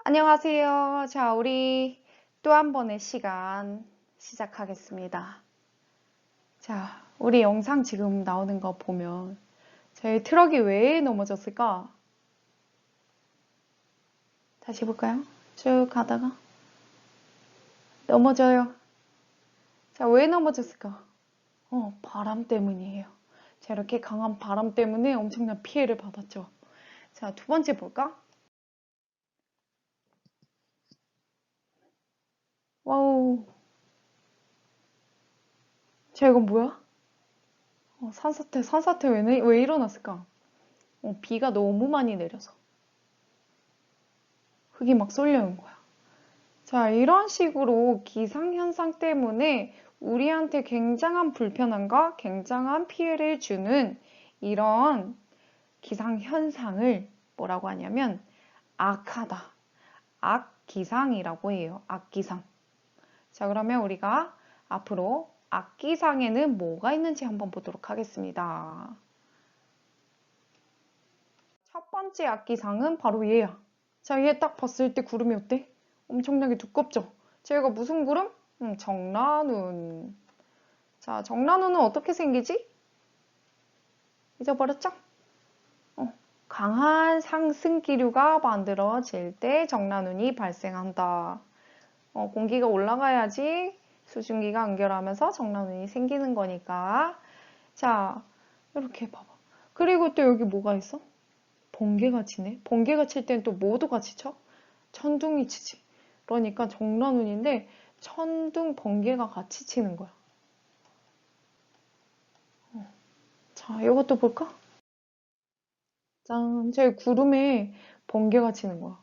안녕하세요. 자, 우리 또 한 번의 시간 시작하겠습니다. 자, 우리 영상 지금 나오는 거 보면 저희 트럭이 왜 넘어졌을까? 다시 볼까요? 쭉 가다가 넘어져요. 자, 왜 넘어졌을까? 바람 때문이에요. 자, 이렇게 강한 바람 때문에 엄청난 피해를 받았죠. 자, 두 번째 볼까? 와우. 자, 이건 뭐야? 산사태 왜 일어났을까? 비가 너무 많이 내려서. 흙이 막 쏠려온 거야. 자, 이런 식으로 기상현상 때문에 우리한테 굉장한 불편함과 굉장한 피해를 주는 이런 기상현상을 뭐라고 하냐면 악하다, 악기상이라고 해요. 악기상. 자, 그러면 우리가 앞으로 악기상에는 뭐가 있는지 한번 보도록 하겠습니다. 첫 번째 악기상은 바로 얘야. 자, 얘 딱 봤을 때 구름이 어때? 엄청나게 두껍죠? 제가 무슨 구름? 정란운. 자, 정란운은 어떻게 생기지? 잊어버렸죠? 강한 상승기류가 만들어질 때 정란운이 발생한다. 공기가 올라가야지 수증기가 응결하면서 정란운이 생기는 거니까. 자, 이렇게 봐봐. 그리고 또 여기 뭐가 있어? 번개가 치네. 번개가 칠 땐 또 뭐도 같이 쳐? 천둥이 치지. 그러니까 정란운인데 천둥, 번개가 같이 치는 거야. 자, 이것도 볼까? 짠, 제 구름에 번개가 치는 거야.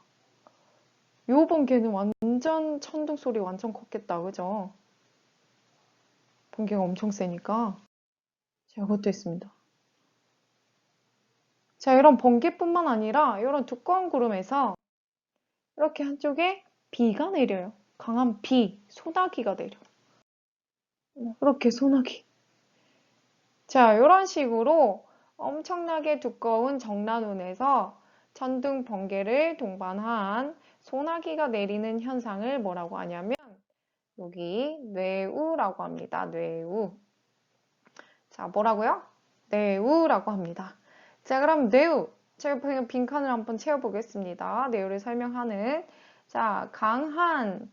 요 번개는 완전 천둥 소리 완전 컸겠다, 그죠? 번개가 엄청 세니까. 자, 이것도 있습니다. 자, 이런 번개뿐만 아니라 이런 두꺼운 구름에서 이렇게 한쪽에 비가 내려요. 강한 비, 소나기가 내려. 이렇게 소나기. 자, 이런 식으로 엄청나게 두꺼운 정란운에서 천둥, 번개를 동반한 소나기가 내리는 현상을 뭐라고 하냐면 여기 뇌우라고 합니다. 뇌우. 자, 뭐라고요? 뇌우라고 합니다. 자, 그럼 뇌우. 제가 그냥 빈칸을 한번 채워보겠습니다. 뇌우를 설명하는. 자, 강한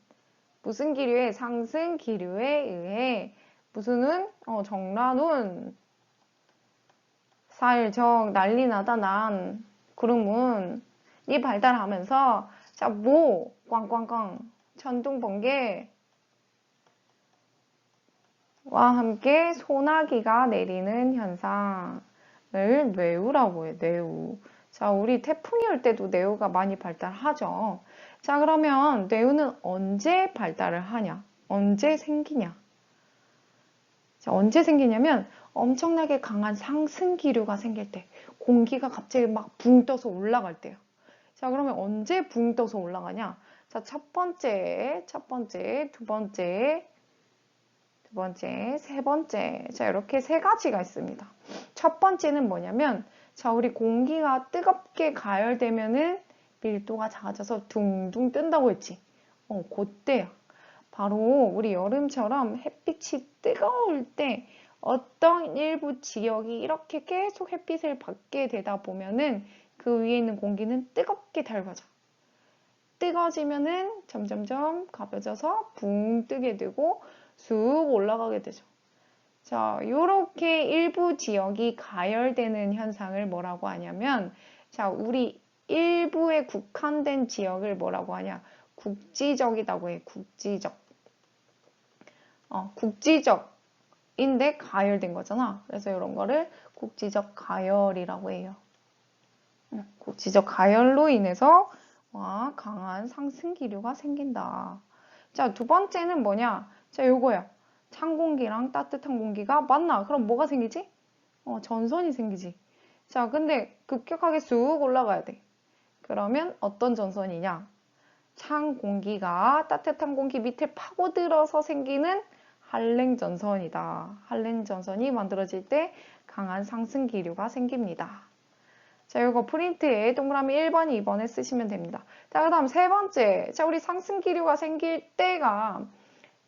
무슨 기류의 상승 기류에 의해 무슨운? 정란운. 살정 난리 나다 난 구름운이 발달하면서 자, 꽝꽝꽝 천둥 번개와 함께 소나기가 내리는 현상을 뇌우라고 해요. 뇌우. 자, 우리 태풍이 올 때도 뇌우가 많이 발달하죠. 자, 그러면 뇌우는 언제 발달을 하냐? 언제 생기냐? 자, 언제 생기냐면 엄청나게 강한 상승 기류가 생길 때, 공기가 갑자기 막 붕 떠서 올라갈 때요. 자, 그러면 언제 붕 떠서 올라가냐? 자, 첫 번째, 두 번째, 세 번째. 자, 이렇게 세 가지가 있습니다. 첫 번째는 뭐냐면, 자, 우리 공기가 뜨겁게 가열되면은 밀도가 작아져서 둥둥 뜬다고 했지. 그때야. 바로 우리 여름처럼 햇빛이 뜨거울 때 어떤 일부 지역이 이렇게 계속 햇빛을 받게 되다 보면은 그 위에 있는 공기는 뜨겁게 달궈져. 뜨거워지면은 점점점 가벼져서 붕 뜨게 되고 쑥 올라가게 되죠. 자, 요렇게 일부 지역이 가열되는 현상을 뭐라고 하냐면, 자, 우리 일부에 국한된 지역을 뭐라고 하냐? 국지적이라고 해, 국지적. 국지적인데 가열된 거잖아. 그래서 이런 거를 국지적 가열이라고 해요. 국지적 가열로 인해서 강한 상승 기류가 생긴다. 자, 두 번째는 뭐냐? 자, 요거야. 찬 공기랑 따뜻한 공기가 만나. 그럼 뭐가 생기지? 전선이 생기지. 자, 근데 급격하게 쑥 올라가야 돼. 그러면 어떤 전선이냐? 찬 공기가 따뜻한 공기 밑에 파고들어서 생기는 한랭전선이다. 한랭전선이 만들어질 때 강한 상승 기류가 생깁니다. 자, 이거 프린트에 동그라미 1번, 2번에 쓰시면 됩니다. 자, 그 다음 세 번째. 자, 우리 상승기류가 생길 때가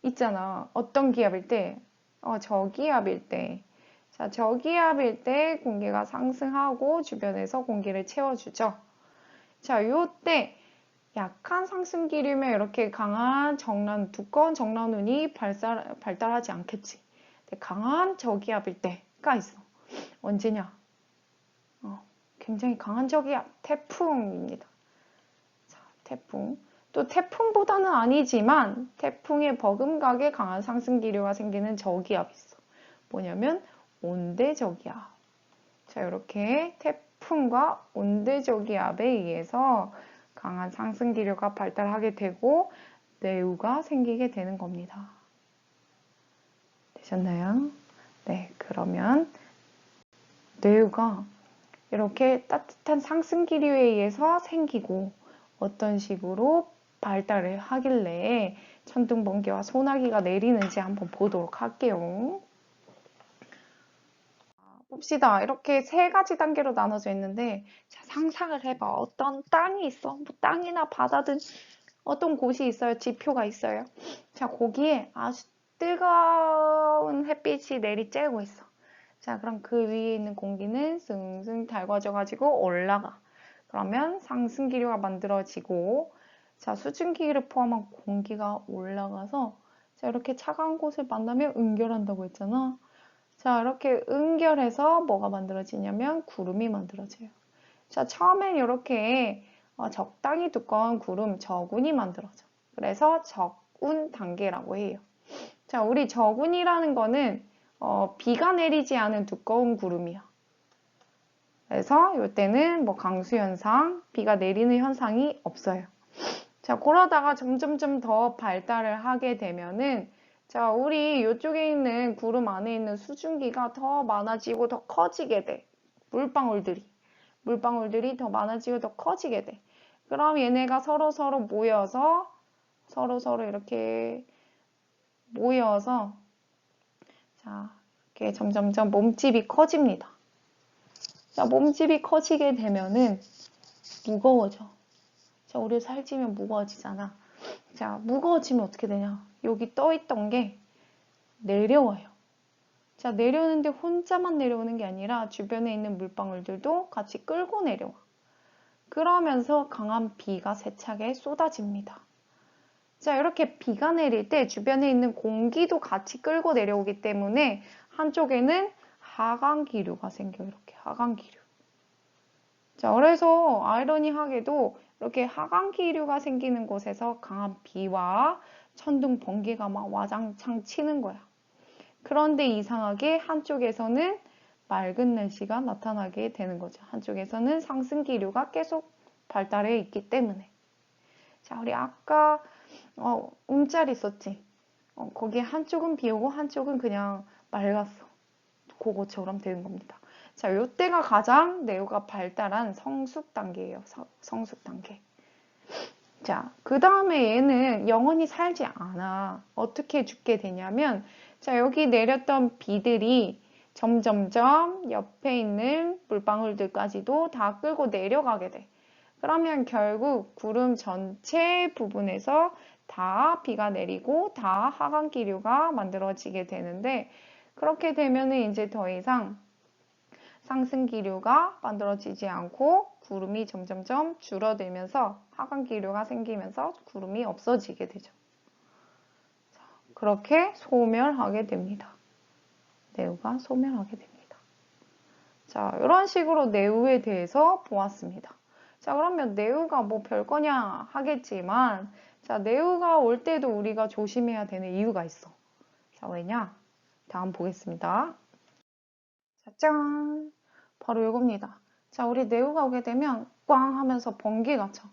있잖아. 어떤 기압일 때? 저기압일 때. 자, 저기압일 때 공기가 상승하고 주변에서 공기를 채워주죠. 자, 요때 약한 상승기류면 이렇게 강한 두꺼운 정란운이 발달하지 않겠지. 강한 저기압일 때가 있어. 언제냐? 굉장히 강한 저기압, 태풍입니다. 자, 태풍. 또 태풍보다는 아니지만 태풍에 버금가게 강한 상승기류가 생기는 저기압이 있어. 뭐냐면 온대저기압. 자, 이렇게 태풍과 온대저기압에 의해서 강한 상승기류가 발달하게 되고 뇌우가 생기게 되는 겁니다. 되셨나요? 네, 그러면 뇌우가 이렇게 따뜻한 상승기류에 의해서 생기고 어떤 식으로 발달을 하길래 천둥, 번개와 소나기가 내리는지 한번 보도록 할게요. 봅시다. 이렇게 세 가지 단계로 나눠져 있는데 자, 상상을 해봐. 어떤 땅이 있어. 뭐 땅이나 바다든 어떤 곳이 있어요. 지표가 있어요. 자, 거기에 아주 뜨거운 햇빛이 내리쬐고 있어. 자, 그럼 그 위에 있는 공기는 승승 달궈져가지고 올라가. 그러면 상승기류가 만들어지고, 자, 수증기를 포함한 공기가 올라가서, 자, 이렇게 차가운 곳을 만나면 응결한다고 했잖아. 자, 이렇게 응결해서 뭐가 만들어지냐면 구름이 만들어져요. 자, 처음엔 이렇게 적당히 두꺼운 구름, 저군이 만들어져. 그래서 적운 단계라고 해요. 자, 우리 저군이라는 거는 비가 내리지 않은 두꺼운 구름이야. 그래서 이때는 뭐 강수 현상, 비가 내리는 현상이 없어요. 자, 그러다가 점점점 더 발달을 하게 되면은 자, 우리 이쪽에 있는 구름 안에 있는 수증기가 더 많아지고 더 커지게 돼. 물방울들이 더 많아지고 더 커지게 돼. 그럼 얘네가 서로 모여서 서로 이렇게 모여서 자, 이렇게 점점점 몸집이 커집니다. 자, 몸집이 커지게 되면은 무거워져. 자, 우리 살찌면 무거워지잖아. 자, 무거워지면 어떻게 되냐? 여기 떠있던 게 내려와요. 자, 내려오는데 혼자만 내려오는 게 아니라 주변에 있는 물방울들도 같이 끌고 내려와. 그러면서 강한 비가 세차게 쏟아집니다. 자, 이렇게 비가 내릴 때 주변에 있는 공기도 같이 끌고 내려오기 때문에 한쪽에는 하강기류가 생겨요. 이렇게 하강기류. 자, 그래서 아이러니하게도 이렇게 하강기류가 생기는 곳에서 강한 비와 천둥, 번개가 막 와장창 치는 거야. 그런데 이상하게 한쪽에서는 맑은 날씨가 나타나게 되는 거죠. 한쪽에서는 상승기류가 계속 발달해 있기 때문에. 자, 우리 아까 움짤 있었지? 거기에 한쪽은 비 오고 한쪽은 그냥 맑았어. 그거처럼 되는 겁니다. 자, 요때가 가장 내우가 발달한 성숙 단계예요. 성숙 단계. 자, 그 다음에 얘는 영원히 살지 않아. 어떻게 죽게 되냐면, 자, 여기 내렸던 비들이 점점점 옆에 있는 물방울들까지도 다 끌고 내려가게 돼. 그러면 결국 구름 전체 부분에서 다 비가 내리고 다 하강기류가 만들어지게 되는데, 그렇게 되면은 이제 더 이상 상승기류가 만들어지지 않고 구름이 점점점 줄어들면서 하강기류가 생기면서 구름이 없어지게 되죠. 자, 그렇게 소멸하게 됩니다. 내우가 소멸하게 됩니다. 자, 이런 식으로 내우에 대해서 보았습니다. 자, 그러면 내우가 뭐 별거냐 하겠지만 자, 내우가 올 때도 우리가 조심해야 되는 이유가 있어. 자, 왜냐? 다음 보겠습니다. 자, 짠! 바로 이겁니다. 자, 우리 내우가 오게 되면 꽝 하면서 번개가 쳐.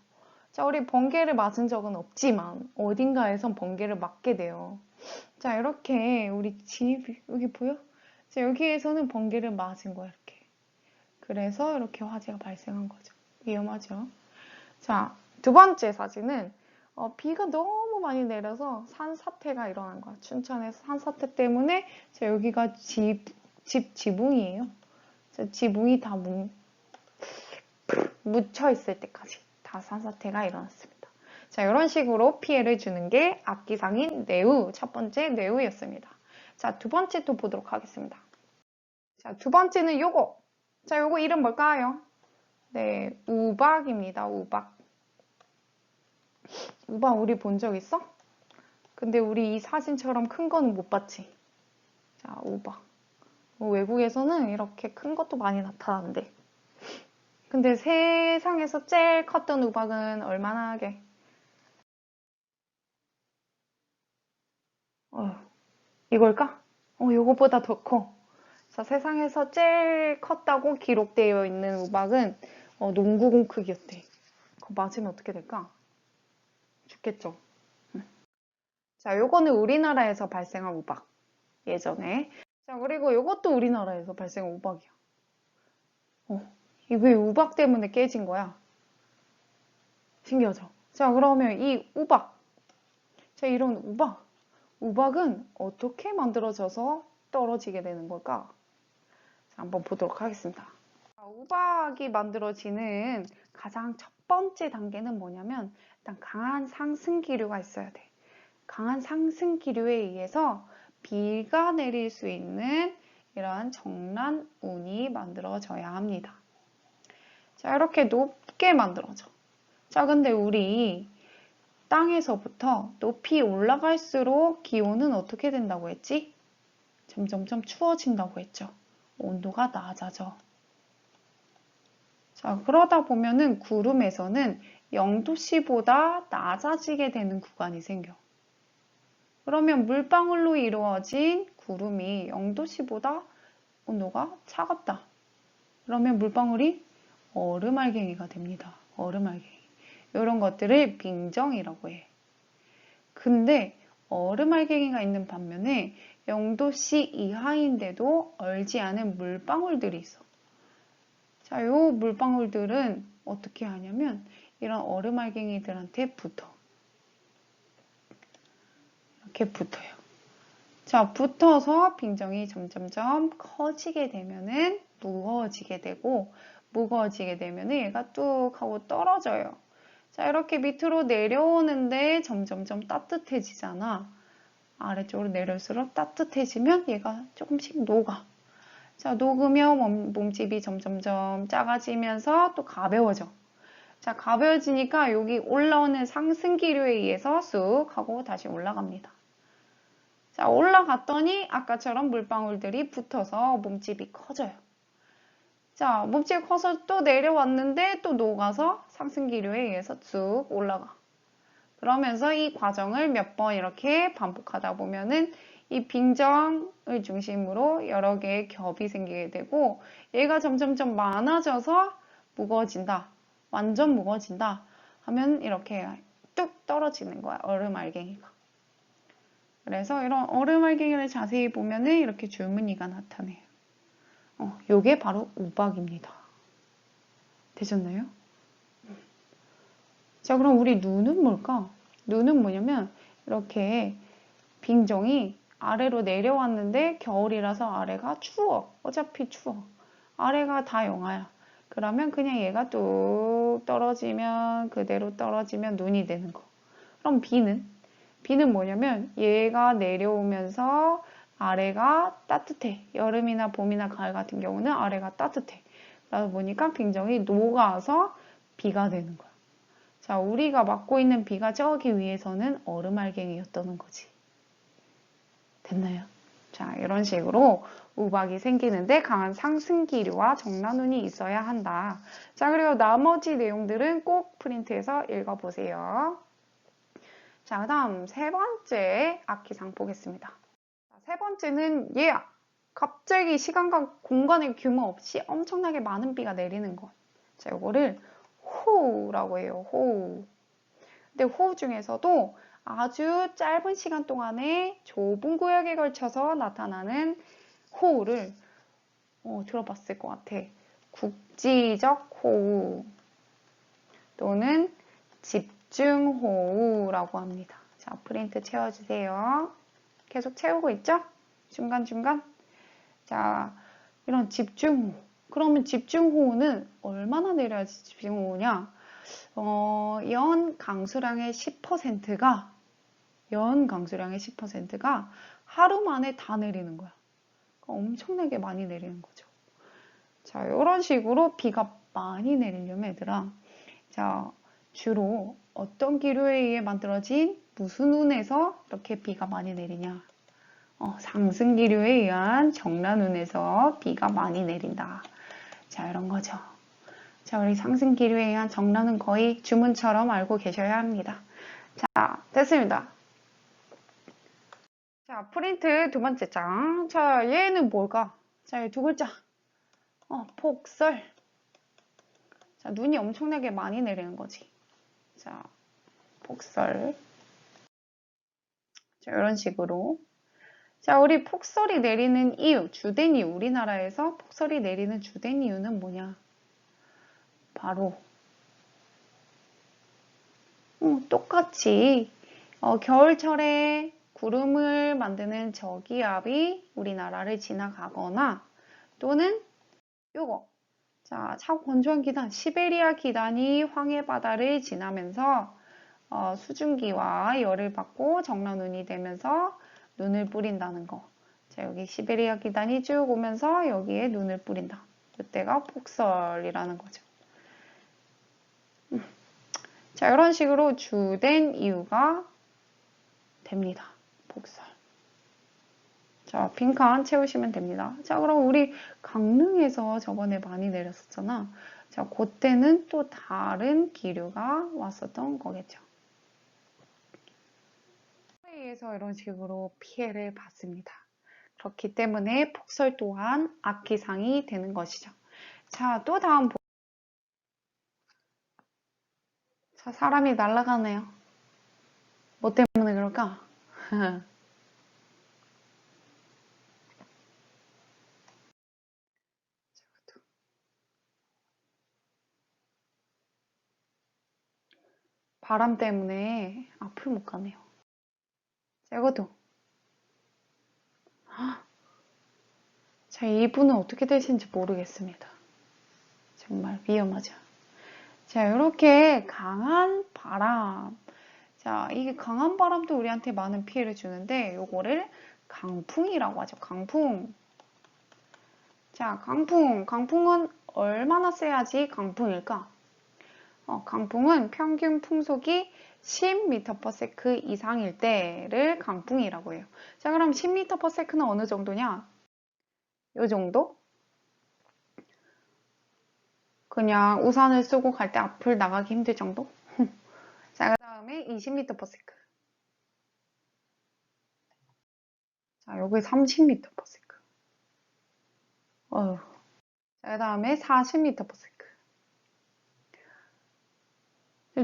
자, 우리 번개를 맞은 적은 없지만 어딘가에선 번개를 맞게 돼요. 자, 이렇게 우리 집 여기 보여? 자, 여기에서는 번개를 맞은 거야, 이렇게. 그래서 이렇게 화재가 발생한 거죠. 위험하죠. 자, 두 번째 사진은 비가 너무 많이 내려서 산사태가 일어난 거야. 춘천에서 산사태 때문에 자, 여기가 지붕이에요. 자, 지붕이 다 묻혀 있을 때까지 다 산사태가 일어났습니다. 자, 이런 식으로 피해를 주는 게 악기상인 뇌우, 첫 번째 뇌우였습니다. 자, 두 번째 또 보도록 하겠습니다. 자, 두 번째는 요거. 자, 요거 이름 뭘까요? 네, 우박입니다. 우박. 우박 우리 본 적 있어? 근데 우리 이 사진처럼 큰 거는 못 봤지. 자, 우박. 외국에서는 이렇게 큰 것도 많이 나타나는데. 근데 세상에서 제일 컸던 우박은 얼마나 하게? 이걸까? 요거보다 더 커. 자, 세상에서 제일 컸다고 기록되어 있는 우박은 농구공 크기였대. 그거 맞으면 어떻게 될까? 죽겠죠. 자, 요거는 우리나라에서 발생한 우박. 예전에. 자, 그리고 요것도 우리나라에서 발생한 우박이야. 이게 왜 우박 때문에 깨진 거야? 신기하죠? 자, 그러면 이 우박. 자, 이런 우박. 우박은 어떻게 만들어져서 떨어지게 되는 걸까? 자, 한번 보도록 하겠습니다. 자, 우박이 만들어지는 가장 첫 번째 단계는 뭐냐면 일단 강한 상승기류가 있어야 돼. 강한 상승기류에 의해서 비가 내릴 수 있는 이러한 정란운이 만들어져야 합니다. 자, 이렇게 높게 만들어져. 자, 근데 우리 땅에서부터 높이 올라갈수록 기온은 어떻게 된다고 했지? 점점점 추워진다고 했죠. 온도가 낮아져. 자, 그러다 보면은 구름에서는 0도씨보다 낮아지게 되는 구간이 생겨. 그러면 물방울로 이루어진 구름이 0도씨보다 온도가 차갑다. 그러면 물방울이 얼음알갱이가 됩니다. 얼음알갱이. 이런 것들을 빙정이라고 해. 근데 얼음알갱이가 있는 반면에 0도씨 이하인데도 얼지 않은 물방울들이 있어. 자, 요 물방울들은 어떻게 하냐면 이런 얼음알갱이들한테 붙어. 이렇게 붙어요. 자, 붙어서 빙정이 점점점 커지게 되면은 무거워지게 되고 무거워지게 되면은 얘가 뚝 하고 떨어져요. 자, 이렇게 밑으로 내려오는데 점점점 따뜻해지잖아. 아래쪽으로 내려올수록 따뜻해지면 얘가 조금씩 녹아. 자, 녹으면 몸집이 점점점 작아지면서 또 가벼워져. 자, 가벼워지니까 여기 올라오는 상승기류에 의해서 쑥 하고 다시 올라갑니다. 자, 올라갔더니 아까처럼 물방울들이 붙어서 몸집이 커져요. 자, 몸집이 커서 또 내려왔는데 또 녹아서 상승기류에 의해서 쭉 올라가. 그러면서 이 과정을 몇 번 이렇게 반복하다 보면은 이 빙정을 중심으로 여러 개의 겹이 생기게 되고 얘가 점점점 많아져서 무거워진다. 완전 무거워진다. 하면 이렇게 뚝 떨어지는 거야. 얼음알갱이가. 그래서 이런 얼음알갱이를 자세히 보면은 이렇게 줄무늬가 나타나요. 요게 바로 우박입니다. 되셨나요? 자, 그럼 우리 눈은 뭘까? 눈은 뭐냐면 이렇게 빙정이 아래로 내려왔는데 겨울이라서 아래가 추워. 어차피 추워. 아래가 다 영하야. 그러면 그냥 얘가 뚝 떨어지면 그대로 떨어지면 눈이 되는 거. 그럼 비는? 비는 뭐냐면 얘가 내려오면서 아래가 따뜻해. 여름이나 봄이나 가을 같은 경우는 아래가 따뜻해. 그러다 보니까 빙정이 녹아서 비가 되는 거야. 자, 우리가 맞고 있는 비가 저기 위에서는 얼음알갱이였다는 거지. 됐나요? 자, 이런 식으로 우박이 생기는데 강한 상승기류와 정란운이 있어야 한다. 자, 그리고 나머지 내용들은 꼭 프린트해서 읽어보세요. 자, 다음 세 번째 악기상 보겠습니다. 세 번째는 얘야. 갑자기 시간과 공간의 규모 없이 엄청나게 많은 비가 내리는 것. 자, 이거를 호우라고 해요. 호우. 근데 호우 중에서도 아주 짧은 시간 동안에 좁은 구역에 걸쳐서 나타나는 호우를 들어봤을 것 같아. 국지적 호우 또는 집중호우라고 합니다. 자, 프린트 채워주세요. 계속 채우고 있죠? 중간중간. 자, 이런 집중호우. 그러면 집중호우는 얼마나 내려야지 집중호우냐? 연 강수량의 10%가 하루 만에 다 내리는 거야. 그러니까 엄청나게 많이 내리는 거죠. 자, 이런 식으로 비가 많이 내리려면 얘들아, 자, 주로 어떤 기류에 의해 만들어진 무슨 운에서 이렇게 비가 많이 내리냐? 상승 기류에 의한 정란운에서 비가 많이 내린다. 자, 이런 거죠. 자, 우리 상승 기류에 의한 정란은 거의 주문처럼 알고 계셔야 합니다. 자, 됐습니다. 자, 프린트 두 번째 장. 자, 얘는 뭘까? 자, 두 글자. 폭설. 자, 눈이 엄청나게 많이 내리는 거지. 자, 폭설. 자, 이런 식으로. 자, 우리 폭설이 내리는 이유, 주된 이유, 우리나라에서 폭설이 내리는 주된 이유는 뭐냐? 바로 똑같이 겨울철에 구름을 만드는 저기압이 우리나라를 지나가거나 또는 요거 자, 차고 건조한 기단, 시베리아 기단이 황해 바다를 지나면서 수증기와 열을 받고 정란운이 되면서 눈을 뿌린다는 거. 자, 여기 시베리아 기단이 쭉 오면서 여기에 눈을 뿌린다. 이때가 폭설이라는 거죠. 자, 이런 식으로 주된 이유가 됩니다. 폭설. 자, 빈칸 채우시면 됩니다. 자, 그럼 우리 강릉에서 저번에 많이 내렸었잖아. 자, 그때는 또 다른 기류가 왔었던 거겠죠. 에서 이런 식으로 피해를 받습니다. 그렇기 때문에 폭설 또한 악기상이 되는 것이죠. 자, 또 다음 자, 사람이 날아가네요. 뭐 때문에 그럴까? 바람 때문에 앞을 못 가네요. 자, 이것도. 자, 이분은 어떻게 되신지 모르겠습니다. 정말 위험하죠. 자, 이렇게 강한 바람. 자, 이게 강한 바람도 우리한테 많은 피해를 주는데, 요거를 강풍이라고 하죠. 강풍. 자, 강풍. 강풍은 얼마나 세야지 강풍일까? 강풍은 평균 풍속이 10m/s 이상일 때를 강풍이라고 해요. 자, 그럼 10m/s는 어느 정도냐? 요 정도? 그냥 우산을 쓰고 갈 때 앞을 나가기 힘들 정도? 자, 그 다음에 20m/s. 자, 여기 30m/s. 어휴. 자, 그 다음에 40m/s.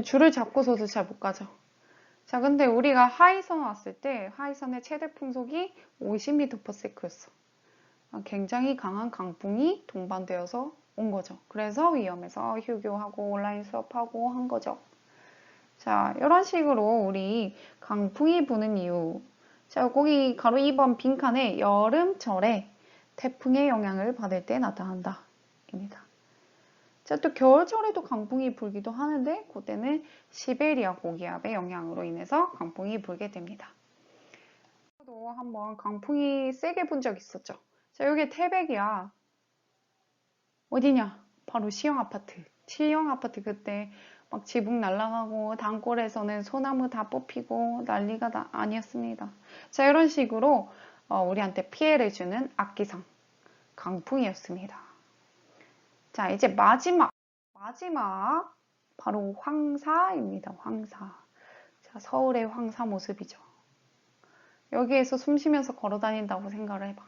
줄을 잡고서도 잘 못 가죠. 자, 근데 우리가 하이선 왔을 때 하이선의 최대 풍속이 50m/s였어. 굉장히 강한 강풍이 동반되어서 온 거죠. 그래서 위험해서 휴교하고 온라인 수업하고 한 거죠. 자, 이런 식으로 우리 강풍이 부는 이유. 자, 거기 가로 2번 빈칸에 여름철에 태풍의 영향을 받을 때 나타난다. 입니다. 자, 또 겨울철에도 강풍이 불기도 하는데 그때는 시베리아 고기압의 영향으로 인해서 강풍이 불게 됩니다. 저도 한번 강풍이 세게 분 적 있었죠. 자, 여기 태백이야. 어디냐? 바로 시형 아파트. 시형 아파트 그때 막 지붕 날아가고 단골에서는 소나무 다 뽑히고 난리가 아니었습니다. 자, 이런 식으로 우리한테 피해를 주는 악기상 강풍이었습니다. 자, 이제 마지막 바로 황사입니다. 황사. 자, 서울의 황사 모습이죠. 여기에서 숨 쉬면서 걸어 다닌다고 생각을 해봐.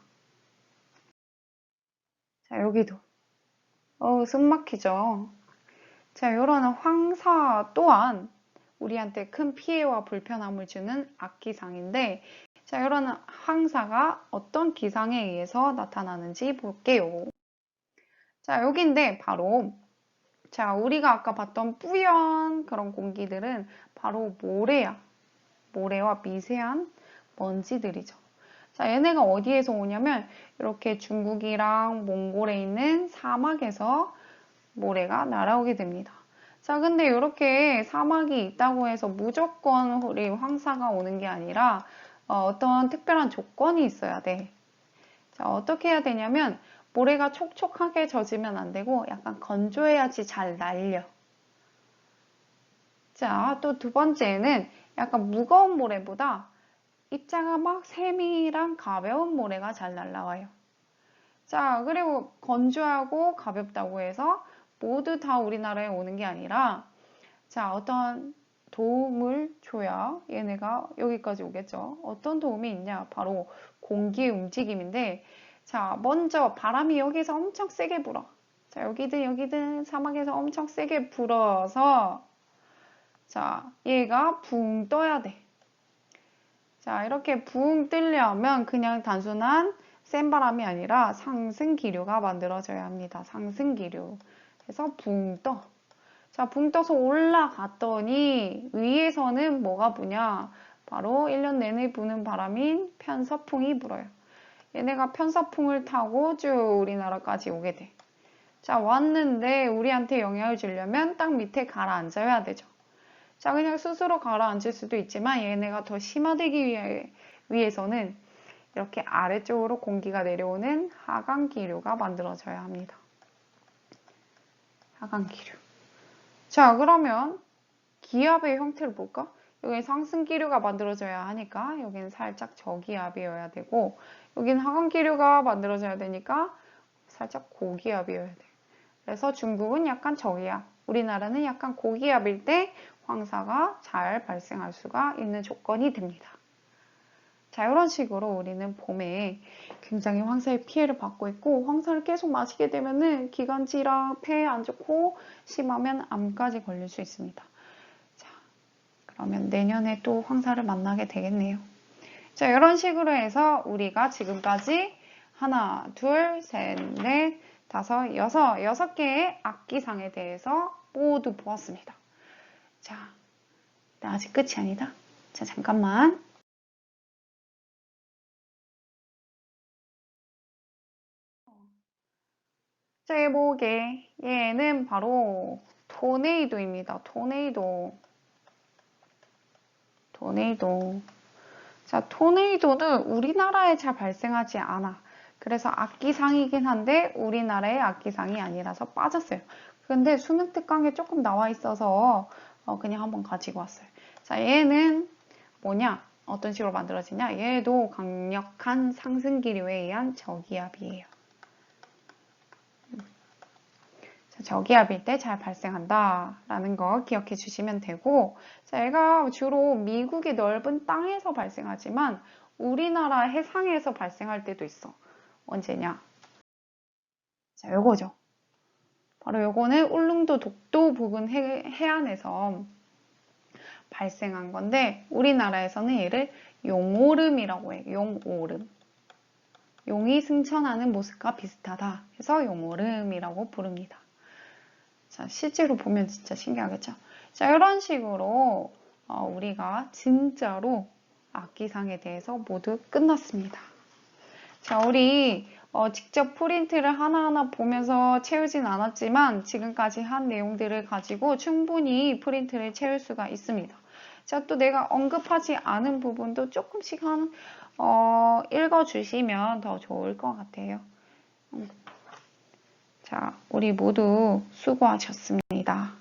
자, 여기도 숨 막히죠. 자, 이런 황사 또한 우리한테 큰 피해와 불편함을 주는 악기상인데, 자, 이런 황사가 어떤 기상에 의해서 나타나는지 볼게요. 자, 여기인데 바로 자, 우리가 아까 봤던 뿌연 그런 공기들은 바로 모래야. 모래와 미세한 먼지들이죠. 자, 얘네가 어디에서 오냐면 이렇게 중국이랑 몽골에 있는 사막에서 모래가 날아오게 됩니다. 자, 근데 이렇게 사막이 있다고 해서 무조건 우리 황사가 오는 게 아니라 어떤 특별한 조건이 있어야 돼. 자, 어떻게 해야 되냐면 모래가 촉촉하게 젖으면 안 되고 약간 건조해야지 잘 날려. 자, 또 두 번째는 약간 무거운 모래보다 입자가 막 세밀한 가벼운 모래가 잘 날라와요. 자, 그리고 건조하고 가볍다고 해서 모두 다 우리나라에 오는 게 아니라 자, 어떤 도움을 줘야 얘네가 여기까지 오겠죠. 어떤 도움이 있냐? 바로 공기의 움직임인데 자, 먼저 바람이 여기서 엄청 세게 불어. 자, 여기든 사막에서 엄청 세게 불어서 자, 얘가 붕 떠야 돼. 자, 이렇게 붕 뜨려면 그냥 단순한 센 바람이 아니라 상승 기류가 만들어져야 합니다. 상승 기류. 그래서 붕 떠. 자, 붕 떠서 올라갔더니 위에서는 뭐가 부냐? 바로 1년 내내 부는 바람인 편서풍이 불어요. 얘네가 편서풍을 타고 쭉 우리나라까지 오게 돼. 자, 왔는데 우리한테 영향을 주려면 땅 밑에 가라앉아야 되죠. 자, 그냥 스스로 가라앉을 수도 있지만 얘네가 더 심화되기 위해서는 이렇게 아래쪽으로 공기가 내려오는 하강 기류가 만들어져야 합니다. 하강 기류. 자, 그러면 기압의 형태를 볼까? 여기 상승 기류가 만들어져야 하니까 여기는 살짝 저기압이어야 되고 여기는 하강 기류가 만들어져야 되니까 살짝 고기압이어야 돼. 그래서 중국은 약간 저기압, 우리나라는 약간 고기압일 때 황사가 잘 발생할 수가 있는 조건이 됩니다. 자, 이런 식으로 우리는 봄에 굉장히 황사의 피해를 받고 있고 황사를 계속 마시게 되면은 기관지랑 폐에 안 좋고 심하면 암까지 걸릴 수 있습니다. 자, 그러면 내년에 또 황사를 만나게 되겠네요. 자, 이런 식으로 해서 우리가 지금까지 하나, 둘, 셋, 넷, 다섯, 여섯 개의 악기상에 대해서 모두 보았습니다. 자, 아직 끝이 아니다. 자, 잠깐만. 제목에 얘는 바로 토네이도입니다. 토네이도. 자, 토네이도는 우리나라에 잘 발생하지 않아. 그래서 악기상이긴 한데 우리나라의 악기상이 아니라서 빠졌어요. 근데 수능 특강에 조금 나와 있어서 그냥 한번 가지고 왔어요. 자, 얘는 뭐냐? 어떤 식으로 만들어지냐? 얘도 강력한 상승 기류에 의한 저기압이에요. 저기압일 때 잘 발생한다라는 거 기억해 주시면 되고, 자, 얘가 주로 미국의 넓은 땅에서 발생하지만 우리나라 해상에서 발생할 때도 있어. 언제냐? 자, 요거죠. 바로 요거는 울릉도 독도 부근 해안에서 발생한 건데 우리나라에서는 얘를 용오름이라고 해요. 용오름. 용이 승천하는 모습과 비슷하다 해서 용오름이라고 부릅니다. 자, 실제로 보면 진짜 신기하겠죠? 자, 이런 식으로 우리가 진짜로 악기상에 대해서 모두 끝났습니다. 자, 우리 직접 프린트를 하나하나 보면서 채우진 않았지만 지금까지 한 내용들을 가지고 충분히 프린트를 채울 수가 있습니다. 자, 또 내가 언급하지 않은 부분도 조금씩 읽어주시면 더 좋을 것 같아요. 자, 우리 모두 수고하셨습니다.